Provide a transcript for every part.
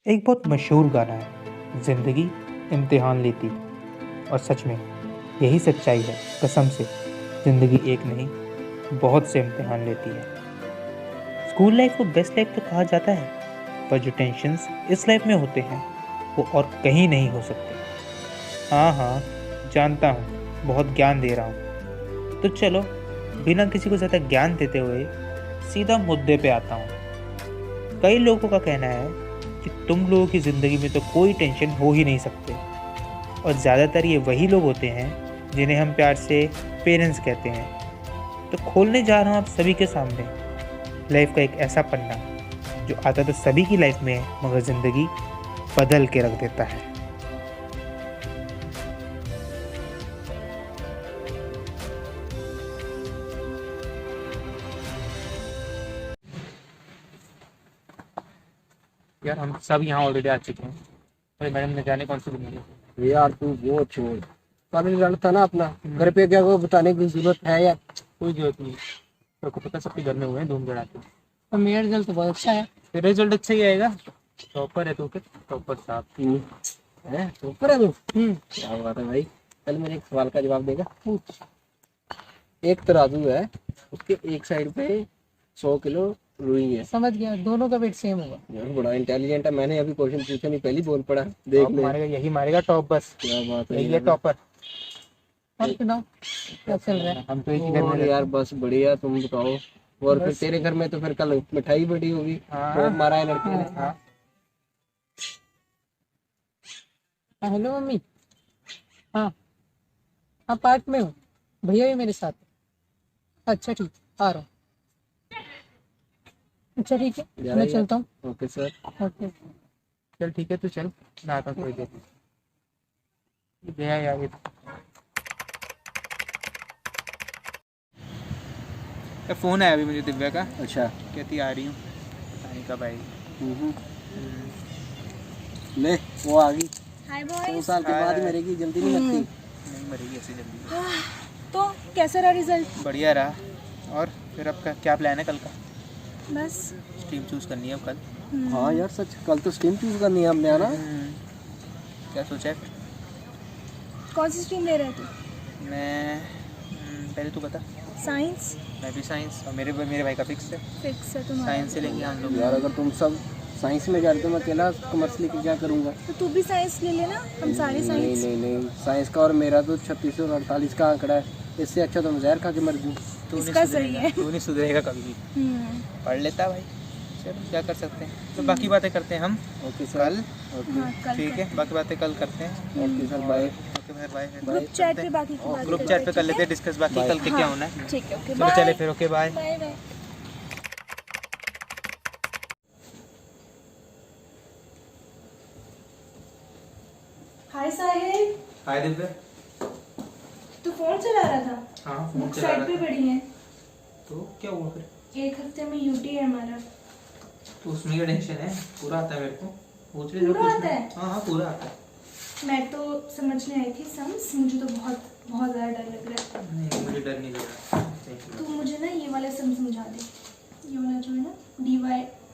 एक बहुत मशहूर गाना है, जिंदगी इम्तिहान लेती। और सच में यही सच्चाई है। कसम से जिंदगी एक नहीं, बहुत से इम्तिहान लेती है। स्कूल लाइफ को बेस्ट लाइफ तो कहा जाता है, पर जो टेंशन्स इस लाइफ में होते हैं वो और कहीं नहीं हो सकते। हाँ हाँ, जानता हूँ बहुत ज्ञान दे रहा हूँ, तो चलो बिना किसी को ज़्यादा ज्ञान देते हुए सीधा मुद्दे पे आता हूँ। कई लोगों का कहना है कि तुम लोगों की ज़िंदगी में तो कोई टेंशन हो ही नहीं सकते, और ज़्यादातर ये वही लोग होते हैं जिन्हें हम प्यार से पेरेंट्स कहते हैं। तो खोलने जा रहा हूँ आप सभी के सामने लाइफ का एक ऐसा पन्ना जो आता तो सभी की लाइफ में है, मगर ज़िंदगी बदल के रख देता है। यार हम सब यहाँ ऑलरेडी आ चुके हैं। अरे मैडम ने जाने कौन सी मिली। यार तू वो छोड़, कल रिजल्ट था ना अपना, घर पे क्या को बताने की जरूरत है यार? कोई जरूरत नहीं, तो को पता सबके घर में हुए हैं धूम धड़ाके। और मेरा रिजल्ट तो बहुत अच्छा है। तेरा रिजल्ट अच्छा ही आएगा, टॉपर है तू। फिर टॉपर साहब है ऊपर है तू। क्या बात है भाई। कल मेरे एक सवाल का जवाब देगा? पूछ। एक तराजू है, उसके एक साइड पे 100 किलो रुई है। समझ गया, दोनों का वेट सेम होगा। यार बड़ा इंटेलिजेंट है, मैंने अभी क्वेश्चन पूछा नहीं, पहली बोल पड़ा। देख ले, मारेगा, यही मारेगा टॉप। बस क्या बात है, यही है टॉपर। और सुनाओ क्या चल रहा है? हम तो एक ही घर में और रहते यार बस बढ़िया, तुम बताओ। और फिर बस। तेरे घर में तो फिर कल मिठाई बड़ी होगी, हाँ। तो मारा है लड़के ने। हाँ। Hello mummy. हाँ हाँ, पार्क में हूँ, भैया भी मेरे साथ है। अच्छा ठीक, आ रहा हूँ। अच्छा ठीक है, जा मैं रही है? चलता हूँ। Okay sir. ओके। चल ठीक है, तू चल, मैं आता हूँ थोड़ी देर। गया यार ये फोन आया अभी मुझे दिव्या का। अच्छा। कहती आ रही हूँ, पता नहीं कब आएगी। ले वो आ गई। हाय 2 बॉयज। साल के बाद मरेगी, जल्दी नहीं लगती। नहीं मरेगी ऐसी जल्दी। तो कैसा रहा रिजल्ट? बढ़िया रहा। और फिर अब का क्या प्लान है कल का? बस। स्ट्रीम चूज करनी है अब कल। हाँ यार सच, कल तो स्ट्रीम चूज करनी है हमने, आना। क्या सोचा है फिर? कौन सी स्ट्रीम ले रहे हो तू? मैं पहले तू बता। साइंस। मैं भी साइंस, और मेरे भाई का फिक्स है, फिक्स है तुम्हारा? साइंस से लेंगे हम लोग। यार अगर तुम सब साइंस में जा रहे हो, मैं अकेला कॉमर्स लेके क्या करूँगा? तो तू भी साइंस ले लेना, हम सारे नहीं साइंस। नहीं नहीं, साइंस का और मेरा तो 36 और 48 का आंकड़ा है। इससे अच्छा तो मैं जहर खा के मर जाऊँ। तू नहीं इसका सही सुधरेगा, है। तू नहीं सुधरेगा कभी भी। पढ़ लेता भाई, चलो क्या कर सकते हैं। तो बाकी बातें करते हैं हम ओके सर। कल। ओके। हाँ, कल ठीक है, बाकी बातें कल करते हैं। Okay sir, bye. ओके फिर बाय। ग्रुप चैट पे बाकी की बातें ग्रुप करते चैट पे हैं, कर लेते हैं ठीक डिस्कस, बाकी Bye. कल के है? क्या हाँ, होना है। ठीक है, ओके चलो बाय। चले फिर, okay bye. Bye bye. Hi Sahil, hi Divya. तू फोन चला रहा था? हाँ फोन बुक चला साइड रहा पे था। पड़ी है। तो क्या हुआ फिर? 1 हफ्ते में यूटी है हमारा। तो उसमें क्या टेंशन है, पूरा आता है मेरे को। पूछ ले जो पूरा पूछना आता है? हाँ हाँ पूरा आता है। मैं तो समझने आई थी सम्स, मुझे तो बहुत बहुत ज़्यादा डर लग रहा है। नहीं मुझे डर नहीं लग रहा। तू मुझे ना ये वाला सम समझा दे, ये वाला जो है ना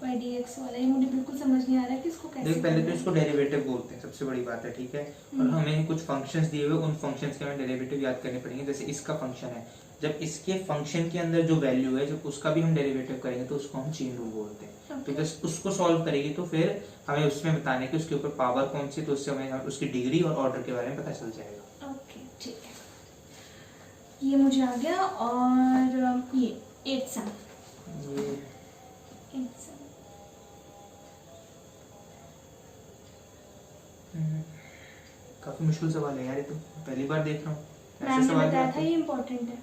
dy/dx वाला, ये मुझे बिल्कुल समझ नहीं आ रहा है कि इसको कैसे देख पहले तो करना है। इसको डेरिवेटिव बोलते हैं, सबसे बड़ी बात है, ठीक है। और हमें कुछ फंक्शंस दिए हुए, उन फंक्शंस के हमें डेरिवेटिव याद करने पड़ेंगे। जैसे इसका फंक्शन है, जब इसके फंक्शन के अंदर जो वैल्यू है, जब उसका भी हम डेरिवेटिव करेंगे तो उसको हम चेन रूल बोलते हैं। तो जब उसको सॉल्व करेगी तो फिर हमें उसमें बताने कि उसके ऊपर पावर कौन सी, तो उससे हमें उसकी डिग्री और ऑर्डर के बारे में पता चल जाएगा। ओके ठीक है, ये मुझे आ गया। और ये 8 सम, ये 8 सम। काफी मुश्किल सवाल है यार, ये तो पहली बार देख रहा हूँ। मैम ऐसे ने सवाल भी बताया आते था हैं? ये इम्पोर्टेंट है।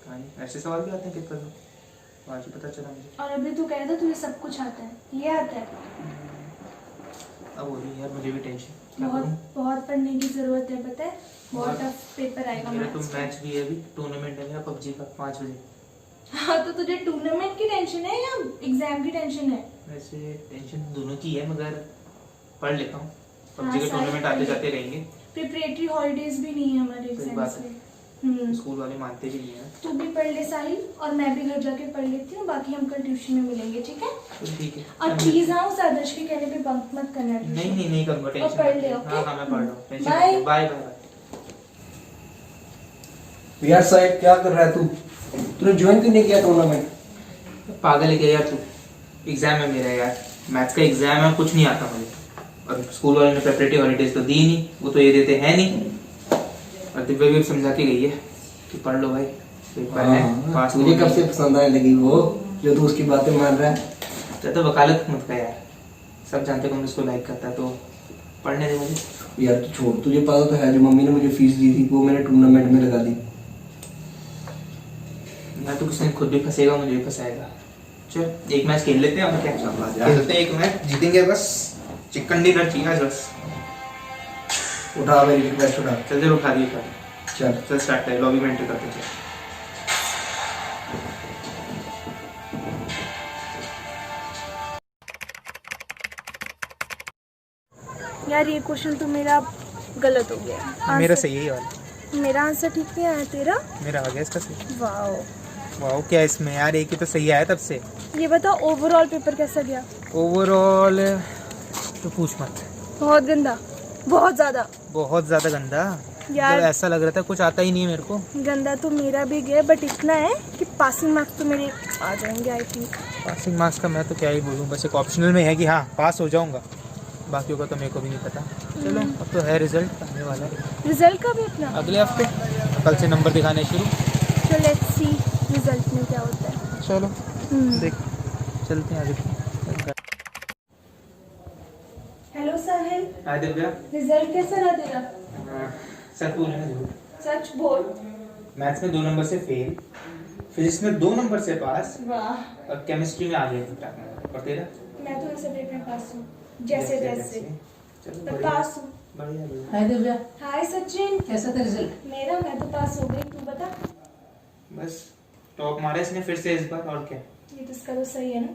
कहानी ऐसे सवाल भी आते हैं पेपर में, आज ही पता चला मुझे। और अभी तू कह रहा था तुझे सब कुछ आता है, ये आता है? अब हो रही है यार मुझे भी टेंशन, क्या बहुत करूं? बहुत पढ़ने की जरूरत है, पता है? बहुत बहुत। टफ पेपर आएगा मेरा तो मैथ्स का। मैच भी है, अभी टूर्नामेंट है मेरा पबजी का 5 बजे। हाँ, तो तुझे टूर्नामेंट की टेंशन है या एग्जाम की टेंशन है? वैसे टेंशन दोनों की है, मगर पढ़ लेता हूँ। हाँ, पबजी के सारे टूर्नामेंट पढ़ आते ले। जाते रहेंगे। प्रिपरेटरी हॉलीडेज भी नहीं है हमारे सही एग्जाम्स बात है। में। स्कूल वाले मानते भी नहीं है। तू भी पढ़ ले साहिल, और मैं भी घर जाके पढ़ लेती हूँ। बाकी हम कल ट्यूशन में मिलेंगे, ठीक है? तो ठीक है। और प्लीज हाँ, उस आदर्श के कहने पे बंक मत करना tuition। नहीं करूँगा, और टेंशन पढ़ मत ले, ले। ओके? हाँ हाँ, मैं पढ़ रहा हूँ, टेंशन मत बाय। ले। Bye bye bye. यार साहिब क्या कर रहा है तू? तूने ज्वाइन क्यों नहीं किया टूर्नामेंट? पागल है क्या यार तू? एग्जाम है मेरा यार, मैथ्स का एग्जाम है, कुछ नहीं आता मुझे। और स्कूल वालों ने प्रेपरेटरी हॉलीडेज तो दी नहीं, वो तो ये देते हैं नहीं। और दिव्या भी समझा के गई है कि पढ़ लो भाई, पेपर है, पास मुझे कब से पसंद आने लगी वो, जो तू उसकी बातें मान रहा है। तो वकालत मत कर यार, सब जानते कौन इसको लाइक करता है, तो पढ़ने दे मुझे। यार तू छोड़, तुझे पता तो है जो मम्मी ने मुझे फीस दी थी वो मैंने टूर्नामेंट में लगा दी। यार तो किसी ने खुद भी फंसेगा, मुझे भी फंसाएगा। चल एक मैच खेल लेते हैं, और क्या खेलते हैं, एक मैच जीतेंगे बस। चिकन डिनर चाहिए आज बस। उठा मेरी रिक्वेस्ट उठा। चल जरूर उठा दिए चल चल स्टार्ट है, लॉबी में एंटर करते हैं। यार ये क्वेश्चन तो मेरा गलत हो गया। मेरा आंसर- सही है वाला। मेरा आंसर ठीक नहीं आया, तेरा? मेरा आ गया इसका सही। वाओ। वाह, क्या इसमें यार, एक ही तो सही आया तब से। ये बता ओवरऑल पेपर कैसा गया? ओवरऑल तो पूछ मत, बहुत गंदा, बहुत ज्यादा बहुत ज्यादा गंदा। यार। मतलब ऐसा लग रहा था कुछ आता ही नहीं है मेरे को। गंदा तो मेरा भी गया, बट इतना है कि पासिंग मार्क्स तो मेरे आ जाएंगे आई थिंक। पासिंग मार्क्स का मैं तो क्या ही बोलूँ, बस एक ऑप्शनल में है कि हाँ पास हो जाऊंगा, बाकियों का तो मेरे को भी नहीं पता। चलो अब तो है, रिजल्ट आने वाला है रिजल्ट का भी अपना? अगले हफ्ते, कल से नंबर दिखाने शुरू। तो लेट्स सी रिजल्ट में क्या होता है। चलो देख, चलते हैं आगे। हेलो साहिल, हाय दिव्या। रिजल्ट कैसा रहा तेरा? सर बोल रहे हैं, सच बोल। मैथ्स में 2 नंबर से फेल, फिजिक्स में 2 नंबर से पास, वाह, और केमिस्ट्री में आ गया। और तेरा? मैं तो सब्जेक्ट में पास हूँ, जैसे तैसे, चलो पर बढ़िया पास हूँ। बढ़िया बढ़िया। हाय दिव्या, हाय सचिन, कैसा था रिजल्ट? मेरा मैं तो पास हो गई, तू बता। बस टॉप मारा इसने फिर से इस बार, और क्या। ये तो इसका तो सही है ना।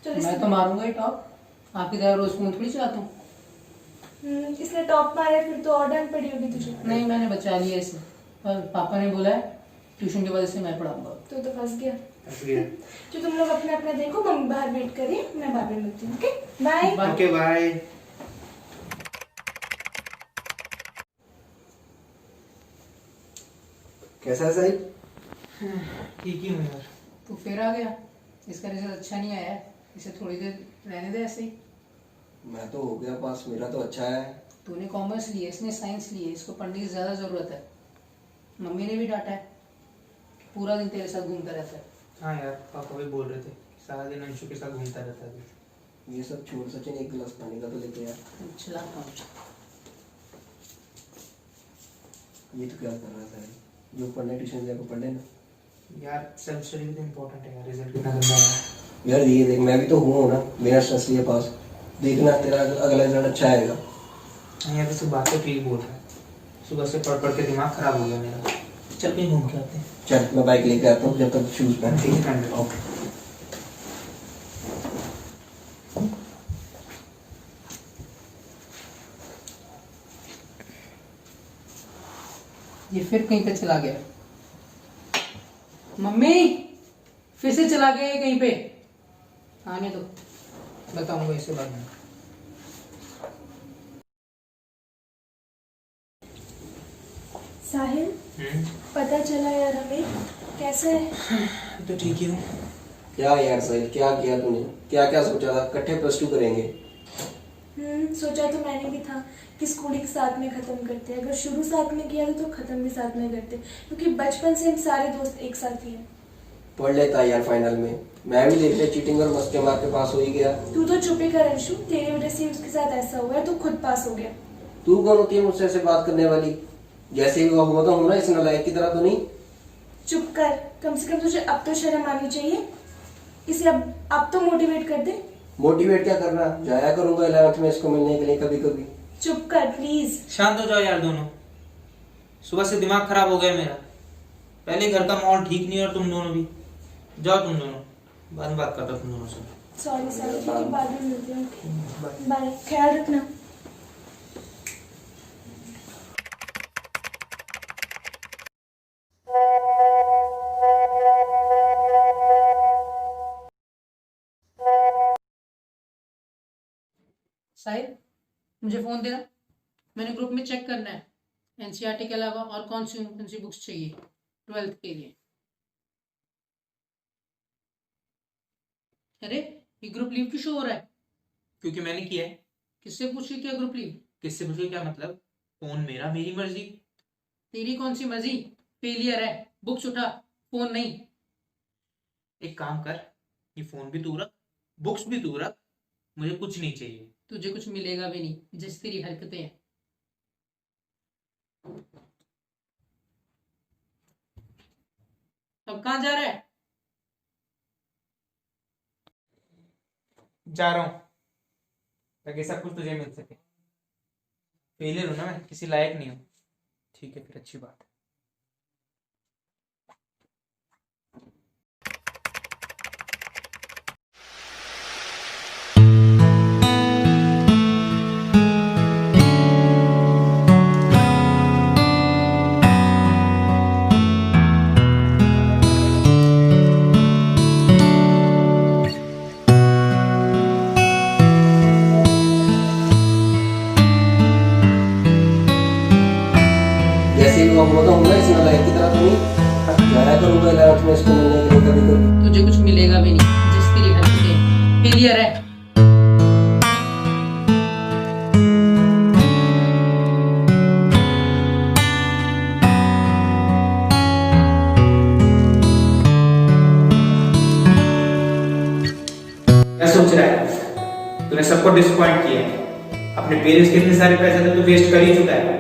चलो मैं तो मारूंगा ही टॉप, आपकी तरह रोज फोन थोड़ी चलाता हूँ। इसने टॉप मारा है, फिर तो और डांट पड़ी होगी तुझे। नहीं, मैंने बचा लिया इसे, पर पापा ने बोला है ट्यूशन की वजह से मैं पढ़ाऊंगा। तू तो फंस गया। फंस गया। जो तुम लोग अपना अपना देखो, मम्मी बाहर वेट करिए, मैं बाद में मिलती हूँ। Okay bye. Okay bye. कैसा है साहिब? ठीक ही हूँ यार। तो फिर आ गया, इसका रिजल्ट अच्छा नहीं आया है, इसे थोड़ी देर रहने दे ऐसे ही। मैं तो हो गया पास, मेरा तो अच्छा है। तूने कॉमर्स लिए, इसने साइंस लिए, इसको पढ़ने की ज़्यादा ज़रूरत है। मम्मी ने भी डांटा है, पूरा दिन तेरे साथ घूमता रहता है। हाँ यार, पापा भी बोल रहे थे सारा दिन अंशु के साथ घूमता रहता है। ये सब छोड़ सचिन, एक गिलास पानी का तो लेके यार। चलाता हूँ। ये तो क्या कर रहा है साहिब? जो पढ़ने ट्यूशन जाकर पढ़ लेना यार। सेल्फ स्टडी भी तो इम्पोर्टेंट है यार, रिजल्ट कितना गंदा है। यार। ये देख, मैं भी तो हुआ हूँ ना, मेरा स्ट्रेस लिए पास। देखना तेरा अगला रिजल्ट अच्छा आएगा। हाँ यार, तो बात तो ठीक बोल रहा है, सुबह से पढ़ पढ़ के दिमाग खराब हो गया मेरा। चल कहीं घूम के आते हैं। चल मैं बाइक लेके आता हूँ, जब तक शूज पहन। ठीक है फ्रेंड। ओके। ये फिर कहीं पे चला गया। मम्मी, फिर से चला गया ये कहीं पे। आने दो, बताऊंगा इसे बाद में। साहिल, पता चला यार हमें, कैसे है? तो ठीक ही हूँ। क्या यार साहिब, क्या किया तूने? क्या क्या सोचा था? इकट्ठे +2 करेंगे। सोचा तो मैंने भी था कि स्कूल एक साथ में खत्म करते हैं। अगर शुरू साथ में किया तो खत्म भी साथ में करते, क्योंकि बचपन से हम सारे दोस्त एक साथ ही हैं। पढ़ लेता यार फाइनल में। मैं भी देख ले चीटिंग और मस्के मार के पास हो ही गया। तू तो चुप ही कर अंशु, तेरी वजह से उसके साथ ऐसा हुआ है, तू खुद पास हो गया। तू कौन होती है मुझसे ऐसे बात करने वाली? जैसे भी हुआ तो हूँ ना, इस नालायक की तरह तो नहीं। चुप कर, कम से कम तुझे अब तो शर्म आनी चाहिए। इसे अब तो मोटिवेट कर दे। मोटिवेट क्या करना, जाया करूंगा 11th में इसको मिलने के लिए कभी कभी। चुप कर प्लीज। शांत हो जाओ यार दोनों, सुबह से दिमाग खराब हो गया मेरा। पहले घर का माहौल ठीक नहीं, और तुम दोनों भी जाओ, तुम दोनों बाद में बात करता तुम दोनों से। सॉरी सॉरी, ठीक है, बाद में मिलते हैं। बाय, ख्याल रखना। साहिल, मुझे फ़ोन देना, मैंने ग्रुप में चेक करना है एनसीईआरटी के अलावा और कौन सी बुक्स चाहिए 12th के लिए। अरे ये ग्रुप लीव क्यों शो हो रहा है? क्योंकि मैंने किया है। किससे पूछ के किया ग्रुप लीव? किससे पूछे क्या मतलब? फोन मेरा, मेरी मर्जी। तेरी कौन सी मर्जी? फेलियर है, बुक्स उठा, फोन नहीं। एक काम कर, ये फोन भी तू रख, बुक्स भी तू रख, मुझे कुछ नहीं चाहिए। तुझे कुछ मिलेगा भी नहीं, जिस तेरी हरकतें हैं। अब कहाँ जा रहा है? जा रहा हूँ ताकि सब कुछ तुझे मिल सके। फेलियर हूं ना मैं, किसी लायक नहीं हूँ। ठीक है, फिर अच्छी बात है। जैसे ही वो होगा इस नालायक की तरह तो नहीं जाया करूंगा 11th में इसको मिलने के लिए कभी कभी। तुझे कुछ मिलेगा भी नहीं, जिस तेरी हरकतें हैं। फेलियर है। क्या सोच रहा है? तूने सबको डिसअपॉइंट किया है। अपने पेरेंट्स के इतने सारे पैसे तो तू वेस्ट कर ही चुका है,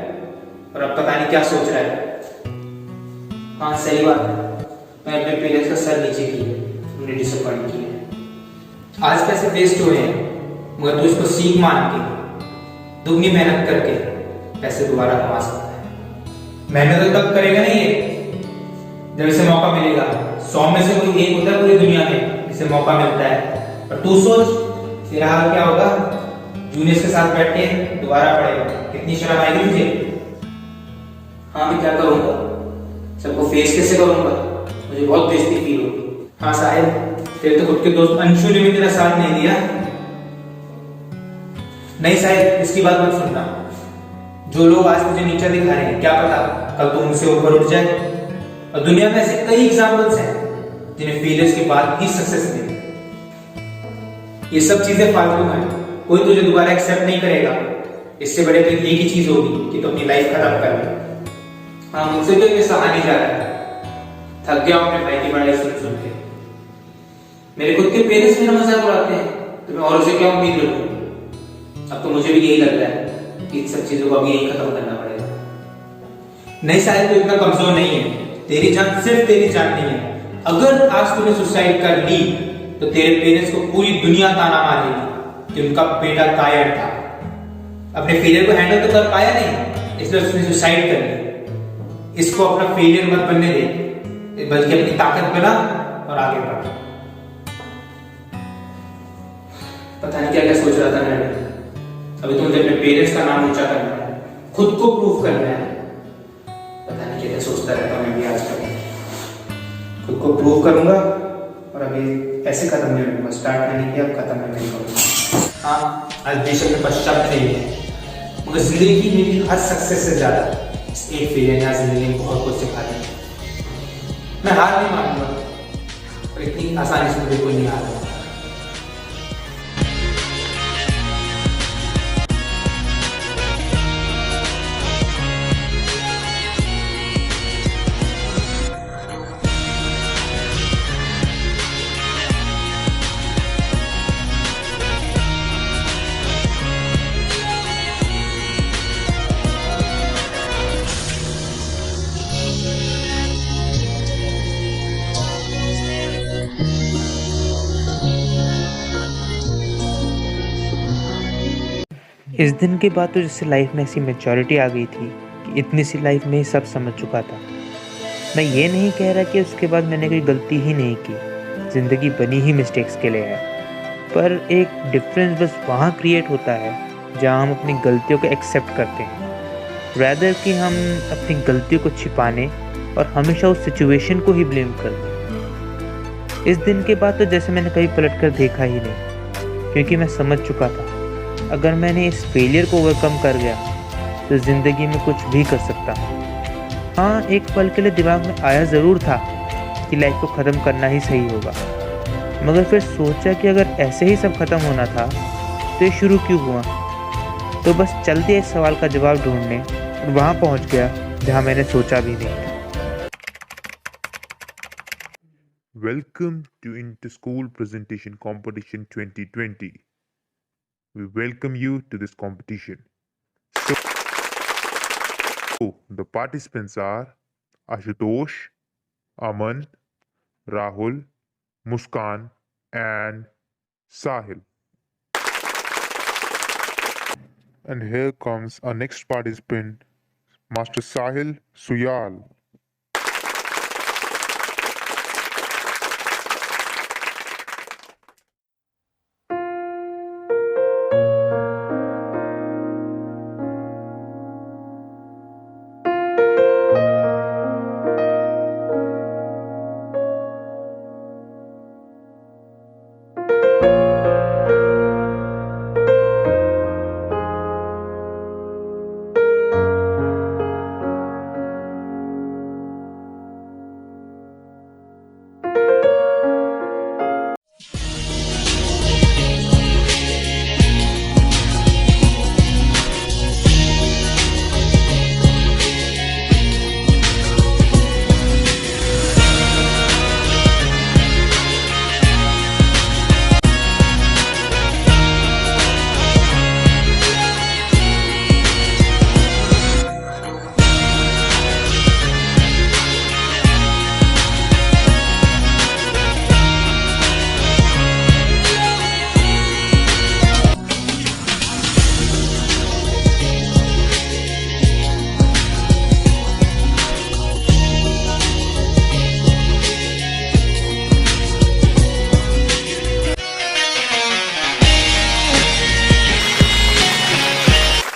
और अब पता नहीं क्या सोच रहा है। हाँ सही बात है, मैं अपने पेरेंट्स का सर नीचे किया, उन्हें डिसअपॉइंट किया। आज पैसे वेस्ट हुए हैं, मगर तू इसको सीख मान के दुगनी मेहनत करके पैसे दोबारा कमा सकता है। मेहनत तो तब करेगा नहीं ये जब इसे मौका मिलेगा। 100 में से कोई एक होता है पूरी दुनिया में इसे मौका मिलता है। और तू सोच तेरा हाल क्या होगा जूनियर्स के साथ बैठ के दोबारा पढ़ेगा, कितनी शर्म आएगी तुझे। हाँ मैं क्या करूंगा, सबको फेस कैसे करूंगा, मुझे बहुत बेइज्जती फील होगी। हाँ साहिल, तेरे तो खुद के दोस्त अंशु ने भी तेरा साथ नहीं दिया। नहीं साहिल, इसकी बात मत सुनना। जो लोग आज तुझे नीचा दिखा रहे हैं, क्या पता कल तू उनसे ऊपर उठ जाए। और दुनिया में ऐसे कई एग्जाम्पल्स हैं जिन्हें फेलियर्स के बाद ही सक्सेस मिली। ये सब चीजें फालतू हैं, कोई तुझे दोबारा एक्सेप्ट नहीं करेगा। इससे बड़े तो एक ही चीज होगी कि तू अपनी लाइफ खत्म कर ले। हाँ मुझसे तो ये सहा नहीं जा रहा है, थक गया अपने भाई की पढ़ाई सुन सुन के। मेरे खुद के पेरेंट्स मेरा मजाक उड़ाते हैं तो मैं और उसे क्या उम्मीद रखूं। अब तो मुझे भी यही लग रहा है कि इन सब चीजों को अभी यही खत्म करना पड़ेगा। नहीं शायद तू इतना कमजोर नहीं है, तेरी जान सिर्फ तेरी जान नहीं है। अगर आज तूने सुसाइड कर ली तो तेरे पेरेंट्स को पूरी दुनिया ताना मारेगी कि उनका बेटा कायर था, अपने फेलियर को हैंडल तो कर पाया नहीं, इसलिए उसने सुसाइड कर ली। इसको अपना फेलियर मत बनने दे, बल्कि अपनी ताकत बना और आगे बढ़। पता नहीं क्या क्या सोच रहा था मैं। अभी तो मुझे अपने पेरेंट्स का नाम ऊंचा करना है, खुद को प्रूव करना है। पता नहीं क्या क्या सोचता रहता हूं मैं भी आजकल। खुद को प्रूव करूंगा और अभी ऐसे खत्म नहीं होगा। स्टार्ट मैंने किया, अब खत्म मैं नहीं करूंगा। हाँ आज बेशक में पश्चात नहीं है, मगर जिंदगी की मेरी हर सक्सेस से ज्यादा एक फेलियर ने जिंदगी में बहुत कुछ सिखा दिया। मैं हार नहीं मानूंगा, पर इतनी आसानी से मुझे कोई नहीं हारा। इस दिन के बाद तो जैसे लाइफ में ऐसी मैच्योरिटी आ गई थी कि इतनी सी लाइफ में ही सब समझ चुका था। मैं ये नहीं कह रहा कि उसके बाद मैंने कोई गलती ही नहीं की, ज़िंदगी बनी ही मिस्टेक्स के लिए है। पर एक डिफरेंस बस वहाँ क्रिएट होता है जहाँ हम अपनी गलतियों को एक्सेप्ट करते हैं, रैदर कि हम अपनी गलतियों को छिपाने और हमेशा उस सिचुएशन को ही ब्लेम कर दें। इस दिन के बाद तो जैसे मैंने कभी पलट कर देखा ही नहीं, क्योंकि मैं समझ चुका था अगर मैंने इस फेलियर को ओवरकम कर गया तो ज़िंदगी में कुछ भी कर सकता हूँ। हाँ, एक पल के लिए दिमाग में आया ज़रूर था कि लाइफ को ख़त्म करना ही सही होगा, मगर फिर सोचा कि अगर ऐसे ही सब ख़त्म होना था तो ये शुरू क्यों हुआ। तो बस चल दिया इस सवाल का जवाब ढूंढने और वहाँ पहुँच गया जहाँ मैंने सोचा भी नहीं था। Welcome to Inter-School Presentation Competition 2020. We welcome you to this competition. So, the participants are Ashutosh, Aman, Rahul, Muskan, and Sahil. And here comes our next participant, Master Sahil Suyal.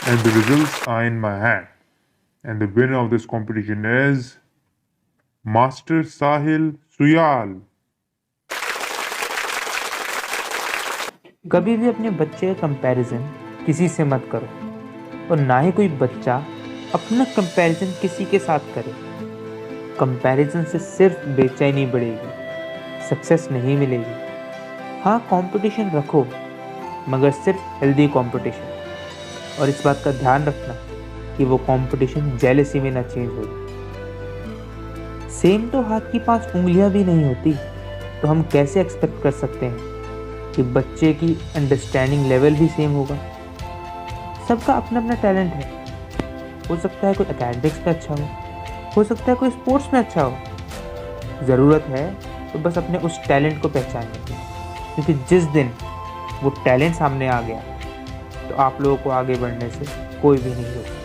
And the results are in my hand. And the winner of this competition is Master Sahil Suyal. कभी भी अपने बच्चे का comparison किसी से मत करो और ना ही कोई बच्चा अपना कंपैरिजन किसी के साथ करे। कंपैरिजन से सिर्फ बेचैनी बढ़ेगी, सक्सेस नहीं मिलेगी। हाँ, कंपटीशन रखो, मगर सिर्फ हेल्दी कंपटीशन, और इस बात का ध्यान रखना कि वो कंपटीशन जेलसी में ना चेंज हो। सेम तो हाथ की 5 उंगलियां भी नहीं होती, तो हम कैसे एक्सपेक्ट कर सकते हैं कि बच्चे की अंडरस्टैंडिंग लेवल भी सेम होगा। सबका अपना अपना टैलेंट है। हो सकता है कोई एकेडमिक्स में अच्छा हो सकता है कोई स्पोर्ट्स में अच्छा हो। ज़रूरत है तो बस अपने उस टैलेंट को पहचानने की, क्योंकि जिस दिन वो टैलेंट सामने आ गया तो आप लोगों को आगे बढ़ने से कोई भी नहीं रोक सकता।